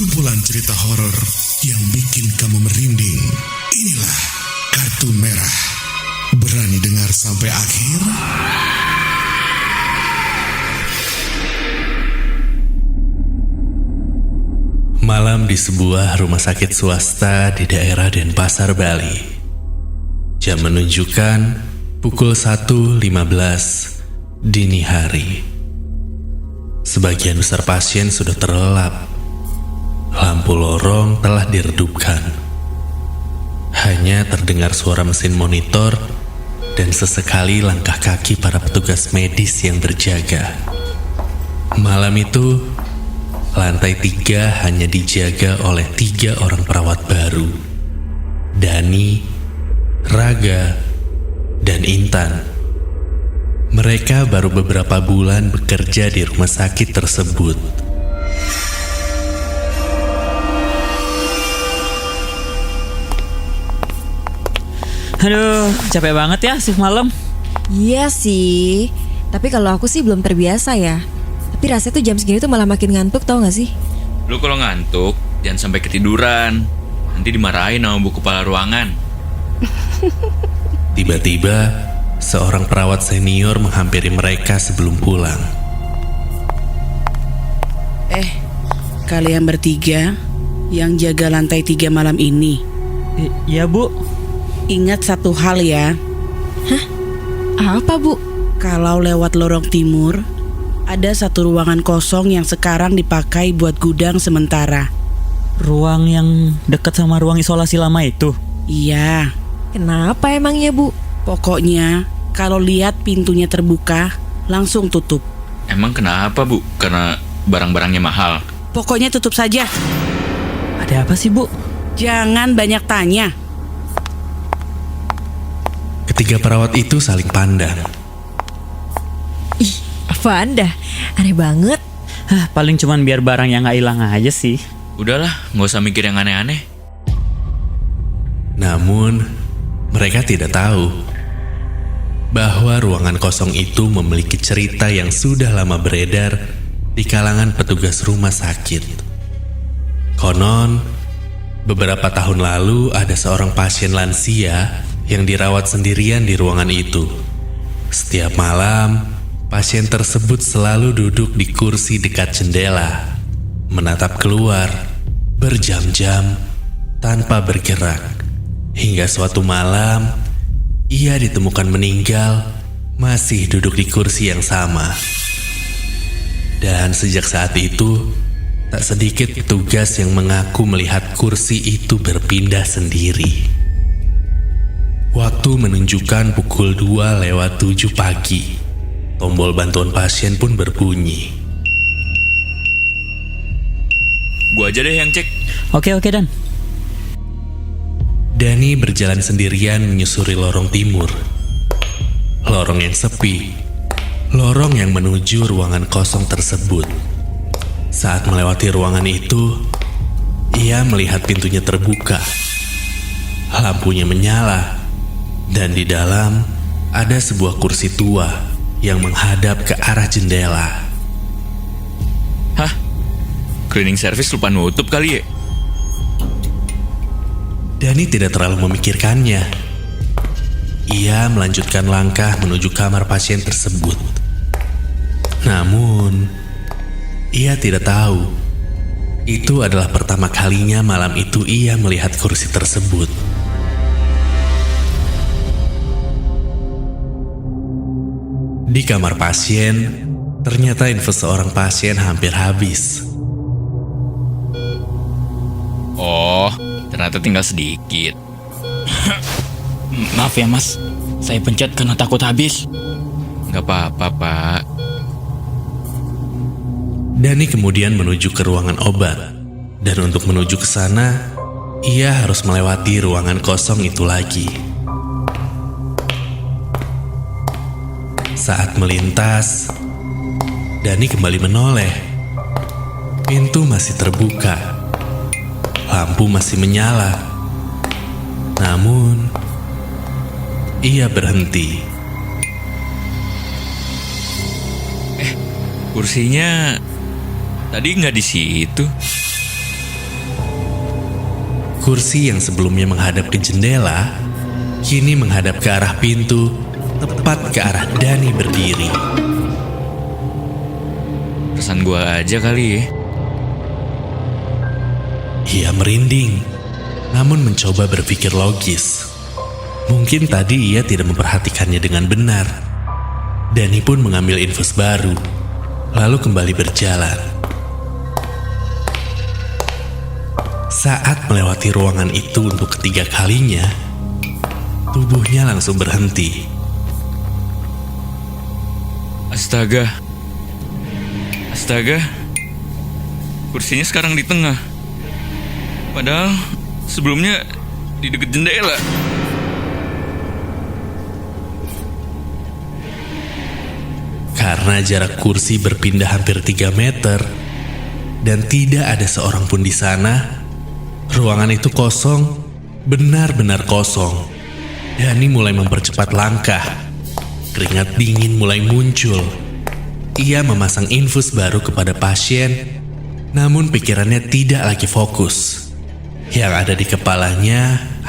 Kumpulan cerita horor yang bikin kamu merinding. Inilah Kartu Merah. Berani dengar sampai akhir? Malam di sebuah rumah sakit swasta di daerah Denpasar, Bali. Jam menunjukkan pukul 1.15 dini hari. Sebagian besar pasien sudah terlelap. Lampu lorong telah diredupkan. Hanya terdengar suara mesin monitor dan sesekali langkah kaki para petugas medis yang berjaga. Malam itu, lantai 3 hanya dijaga oleh 3 orang perawat baru. Dani, Raga, dan Intan. Mereka baru beberapa bulan bekerja di rumah sakit tersebut. Aduh, capek banget ya shift malam. Iya sih, tapi kalau aku sih belum terbiasa ya. Tapi rasanya tuh jam segini tuh malah makin ngantuk, tau gak sih? Lu kalau ngantuk, jangan sampai ketiduran. Nanti dimarahin sama bu kepala ruangan. Tiba-tiba, seorang perawat senior menghampiri mereka sebelum pulang. Kalian bertiga yang jaga lantai 3 malam ini, Iya bu. ingat satu hal ya. Apa bu? Kalau lewat lorong timur, ada satu ruangan kosong yang sekarang dipakai buat gudang sementara. Ruang yang dekat sama ruang isolasi lama itu. Iya, Kenapa emangnya bu? pokoknya kalau lihat pintunya terbuka, langsung tutup. Emang kenapa bu? Karena barang-barangnya mahal. Pokoknya tutup saja. Ada apa sih bu? Jangan banyak tanya. Ketiga perawat itu saling pandang. Ih, apaan dah? Aneh banget. Paling cuman biar barang yang gak hilang aja sih. Udahlah, nggak usah mikir yang aneh-aneh. Namun, mereka tidak tahu bahwa ruangan kosong itu memiliki cerita yang sudah lama beredar di kalangan petugas rumah sakit. Konon, beberapa tahun lalu ada seorang pasien lansia yang dirawat sendirian di ruangan itu. Setiap malam, pasien tersebut selalu duduk di kursi dekat jendela, menatap keluar berjam-jam tanpa bergerak. Hingga suatu malam, ia ditemukan meninggal masih duduk di kursi yang sama. Dan sejak saat itu, tak sedikit petugas yang mengaku melihat kursi itu berpindah sendiri. Waktu menunjukkan pukul 2:07 pagi. Tombol bantuan pasien pun berbunyi. Gua aja deh yang cek. Oke Dan. Dani berjalan sendirian menyusuri lorong timur. Lorong yang sepi. Lorong yang menuju ruangan kosong tersebut. Saat melewati ruangan itu, ia melihat pintunya terbuka. Lampunya menyala. Dan di dalam ada sebuah kursi tua yang menghadap ke arah jendela. Hah? Cleaning service lupa nutup kali ya? Dani tidak terlalu memikirkannya. Ia melanjutkan langkah menuju kamar pasien tersebut. Namun, ia tidak tahu itu adalah pertama kalinya malam itu ia melihat kursi tersebut. Di kamar pasien, ternyata info seorang pasien hampir habis. Oh, ternyata tinggal sedikit. Maaf ya mas, saya pencet karena takut habis. Nggak apa-apa pak. Dani kemudian menuju ke ruangan obat. Dan untuk menuju ke sana, ia harus melewati ruangan kosong itu lagi. Saat melintas, Dani kembali menoleh. Pintu masih terbuka. Lampu masih menyala. Namun, ia berhenti. Kursinya tadi nggak di situ. Kursi yang sebelumnya menghadap ke jendela, kini menghadap ke arah pintu, tepat ke arah Dani berdiri. Pesan gua aja kali ya. Ia merinding, namun mencoba berpikir logis. Mungkin tadi ia tidak memperhatikannya dengan benar. Dani pun mengambil infus baru, lalu kembali berjalan. Saat melewati ruangan itu untuk ketiga kalinya, tubuhnya langsung berhenti. Astaga. Kursinya sekarang di tengah. Padahal sebelumnya di dekat jendela. Karena jarak kursi berpindah hampir 3 meter dan tidak ada seorang pun di sana, ruangan itu kosong, benar-benar kosong. Dani mulai mempercepat langkah. Keringat dingin mulai muncul. Ia memasang infus baru kepada pasien, namun pikirannya tidak lagi fokus. Yang ada di kepalanya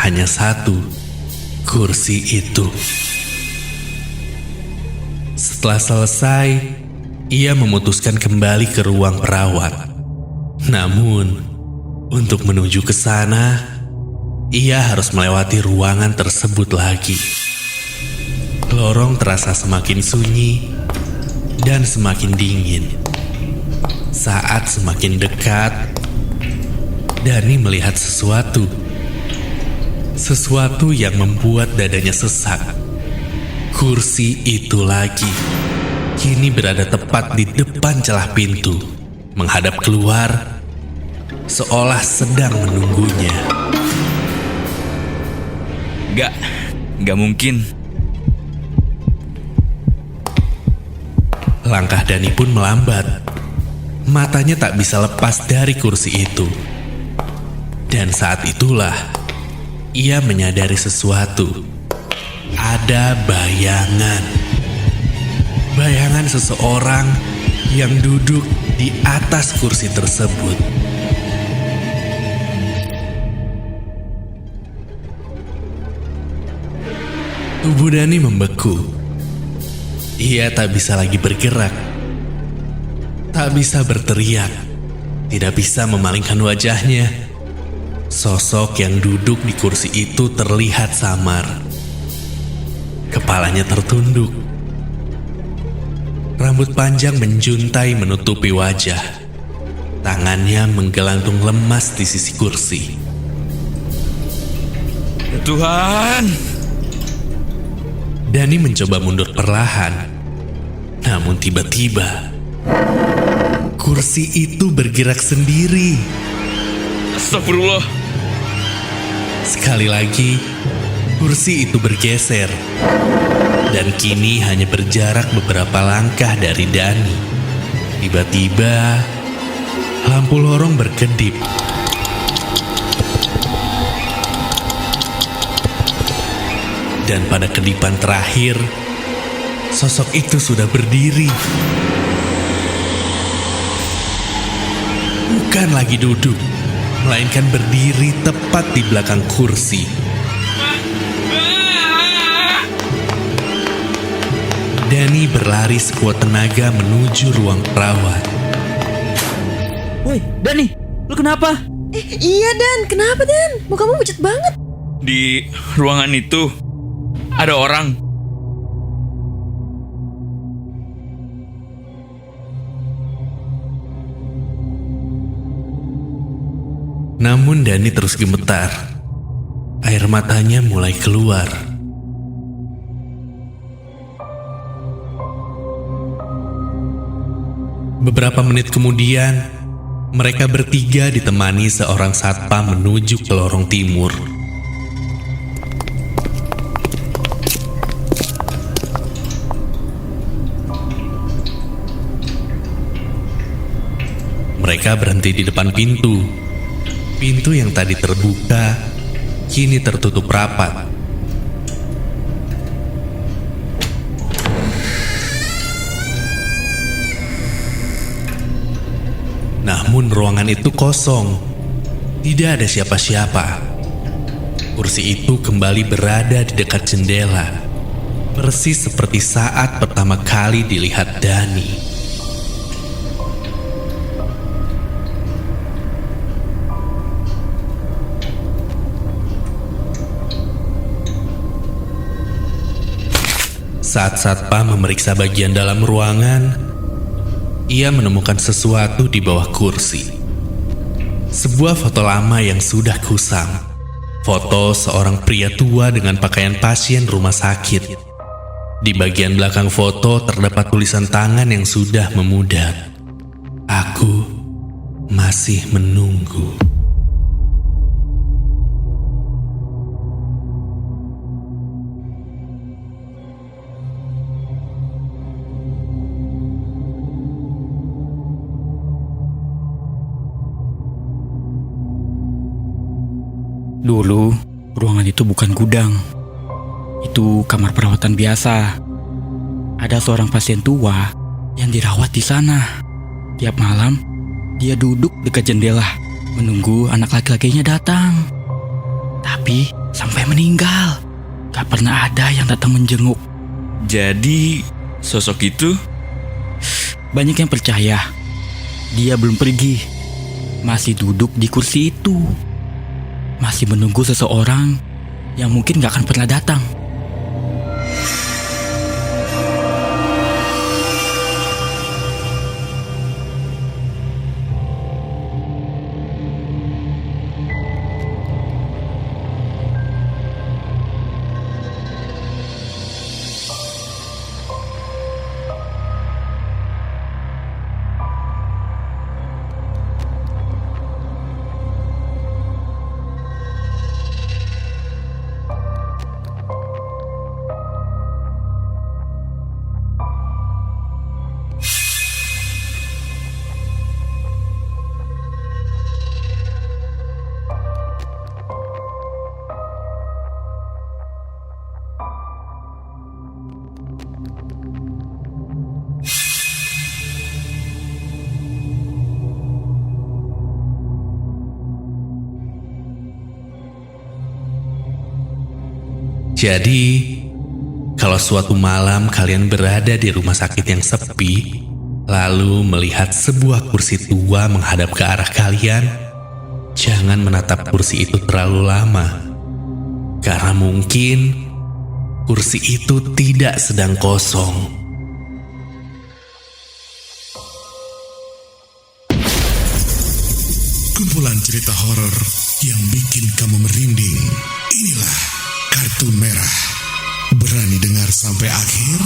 hanya satu, kursi itu. Setelah selesai, ia memutuskan kembali ke ruang perawat. Namun, untuk menuju ke sana, ia harus melewati ruangan tersebut lagi. Lorong terasa semakin sunyi dan semakin dingin. Saat semakin dekat, Dani melihat sesuatu. Sesuatu yang membuat dadanya sesak. Kursi itu lagi, kini berada tepat di depan celah pintu, menghadap keluar, seolah sedang menunggunya. Gak mungkin. Langkah Dani pun melambat. Matanya tak bisa lepas dari kursi itu. Dan saat itulah, ia menyadari sesuatu. Ada bayangan. Bayangan seseorang yang duduk di atas kursi tersebut. Tubuh Dani membeku. Ia tak bisa lagi bergerak. Tak bisa berteriak. Tidak bisa memalingkan wajahnya. Sosok yang duduk di kursi itu terlihat samar. Kepalanya tertunduk. Rambut panjang menjuntai menutupi wajah. Tangannya menggelantung lemas di sisi kursi. Tuhan! Dani mencoba mundur perlahan. Namun tiba-tiba, kursi itu bergerak sendiri. Astagfirullah. Sekali lagi, kursi itu bergeser. Dan kini hanya berjarak beberapa langkah dari Dani. Tiba-tiba, lampu lorong berkedip. Dan pada kedipan terakhir, sosok itu sudah berdiri. Bukan lagi duduk, melainkan berdiri tepat di belakang kursi. Dani berlari sekuat tenaga menuju ruang perawat. Woi, Dani, lu kenapa? Iya Dan, kenapa Dan? Mukamu pucat banget. Di ruangan itu ada orang. Namun Dani terus gemetar. Air matanya mulai keluar. Beberapa menit kemudian, mereka bertiga ditemani seorang satpam menuju ke lorong timur. Mereka berhenti di depan pintu. Pintu yang tadi terbuka, kini tertutup rapat. Namun ruangan itu kosong. Tidak ada siapa-siapa. Kursi itu kembali berada di dekat jendela, persis seperti saat pertama kali dilihat Dani. Saat satpam memeriksa bagian dalam ruangan, ia menemukan sesuatu di bawah kursi. Sebuah foto lama yang sudah kusam. Foto seorang pria tua dengan pakaian pasien rumah sakit. Di bagian belakang foto terdapat tulisan tangan yang sudah memudar. Aku masih menunggu. Dulu, ruangan itu bukan gudang. Itu kamar perawatan biasa. Ada seorang pasien tua yang dirawat di sana. Tiap malam, dia duduk dekat jendela, menunggu anak laki-lakinya datang. Tapi, sampai meninggal, gak pernah ada yang datang menjenguk. Jadi, sosok itu? Banyak yang percaya, dia belum pergi. Masih duduk di kursi itu. Masih menunggu seseorang yang mungkin gak akan pernah datang. Jadi, kalau suatu malam kalian berada di rumah sakit yang sepi, lalu melihat sebuah kursi tua menghadap ke arah kalian, jangan menatap kursi itu terlalu lama. Karena mungkin kursi itu tidak sedang kosong. Kumpulan cerita horor yang bikin kamu merinding. Inilah Kartun Merah. Berani dengar sampai akhir?